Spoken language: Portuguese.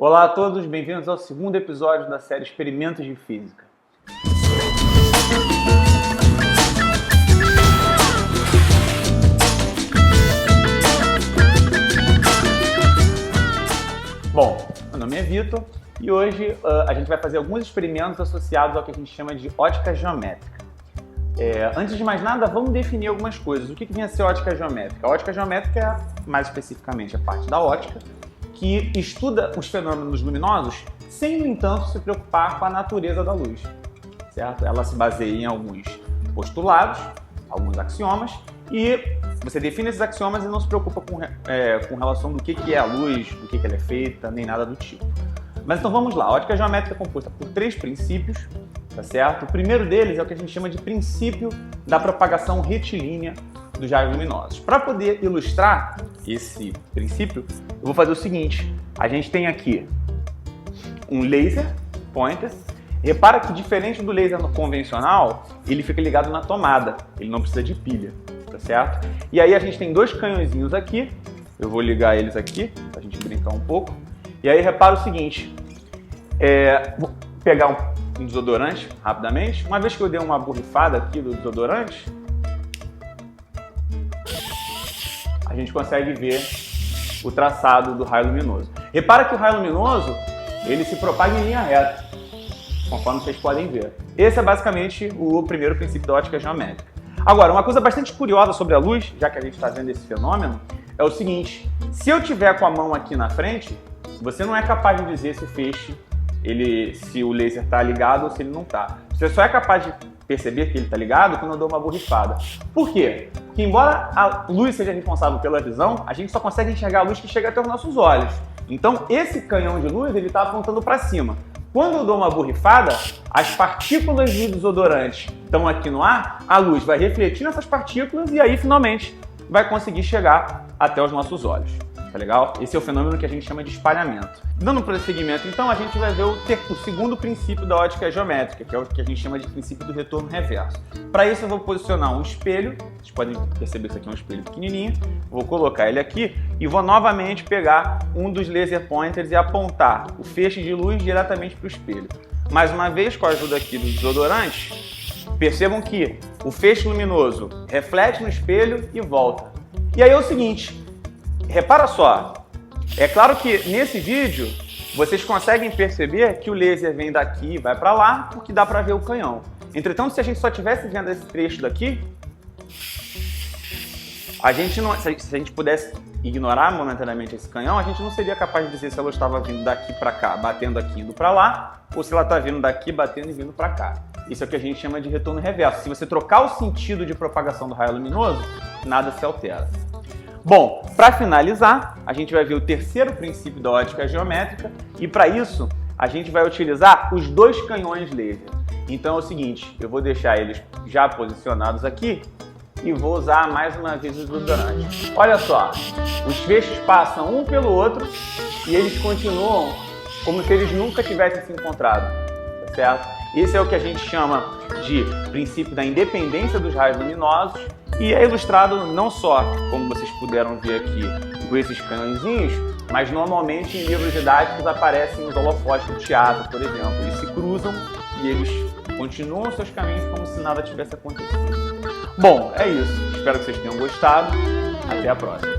Olá a todos, bem-vindos ao segundo episódio da série Experimentos de Física. Bom, meu nome é Vitor e hoje a gente vai fazer alguns experimentos associados ao que a gente chama de ótica geométrica. Antes de mais nada, vamos definir algumas coisas. O que vem a ser ótica geométrica? A ótica geométrica é, mais especificamente, a parte da ótica, que estuda os fenômenos luminosos sem, no entanto, se preocupar com a natureza da luz, certo? Ela se baseia em alguns postulados, alguns axiomas, e você define esses axiomas e não se preocupa com relação do que é a luz, do que ela é feita, nem nada do tipo. Mas então vamos lá, a ótica geométrica é composta por 3 princípios, tá certo? O primeiro deles é o que a gente chama de princípio da propagação retilínea dos raios luminosos. Para poder ilustrar esse princípio, eu vou fazer o seguinte: a gente tem aqui um laser pointer. Repara que, diferente do laser convencional, ele fica ligado na tomada, ele não precisa de pilha, tá certo? E aí a gente tem 2 canhõezinhos aqui, eu vou ligar eles aqui, pra gente brincar um pouco. E aí repara o seguinte, vou pegar um desodorante rapidamente. Uma vez que eu dei uma borrifada aqui do desodorante, a gente consegue ver o traçado do raio luminoso. Repara que o raio luminoso, ele se propaga em linha reta, conforme vocês podem ver. Esse é basicamente o primeiro princípio da ótica geométrica. Agora, uma coisa bastante curiosa sobre a luz, já que a gente está vendo esse fenômeno, é o seguinte: se eu tiver com a mão aqui na frente, você não é capaz de dizer se o feixe, se o laser está ligado ou se ele não está. Você só é capaz de perceber que ele está ligado quando eu dou uma borrifada. Por quê? Porque embora a luz seja responsável pela visão, a gente só consegue enxergar a luz que chega até os nossos olhos. Então, esse canhão de luz, ele está apontando para cima. Quando eu dou uma borrifada, as partículas de desodorante estão aqui no ar, a luz vai refletir nessas partículas e aí, finalmente, vai conseguir chegar até os nossos olhos. Tá legal? Esse é o fenômeno que a gente chama de espalhamento. Dando prosseguimento, então, a gente vai ver o segundo princípio da ótica geométrica, que é o que a gente chama de princípio do retorno reverso. Para isso, eu vou posicionar um espelho. Vocês podem perceber que isso aqui é um espelho pequenininho. Vou colocar ele aqui e vou novamente pegar um dos laser pointers e apontar o feixe de luz diretamente para o espelho. Mais uma vez, com a ajuda aqui do desodorante, percebam que o feixe luminoso reflete no espelho e volta. E aí é o seguinte, repara só, é claro que nesse vídeo vocês conseguem perceber que o laser vem daqui e vai para lá, porque dá para ver o canhão. Entretanto, se a gente só estivesse vendo esse trecho daqui, se a gente pudesse ignorar momentaneamente esse canhão, a gente não seria capaz de dizer se ela estava vindo daqui para cá, batendo aqui, indo para lá, ou se ela está vindo daqui, batendo e vindo para cá. Isso é o que a gente chama de retorno reverso. Se você trocar o sentido de propagação do raio luminoso, nada se altera. Bom, para finalizar, a gente vai ver o terceiro princípio da ótica geométrica e, para isso, a gente vai utilizar os 2 canhões laser. Então é o seguinte, eu vou deixar eles já posicionados aqui e vou usar mais uma vez o desodorante. Olha só, os feixes passam um pelo outro e eles continuam como se eles nunca tivessem se encontrado, tá certo? Esse é o que a gente chama de princípio da independência dos raios luminosos e é ilustrado não só, como vocês puderam ver aqui, com esses canhõezinhos, mas normalmente em livros didáticos aparecem os holofotes do teatro, por exemplo. Eles se cruzam e eles continuam seus caminhos como se nada tivesse acontecido. Bom, é isso. Espero que vocês tenham gostado. Até a próxima.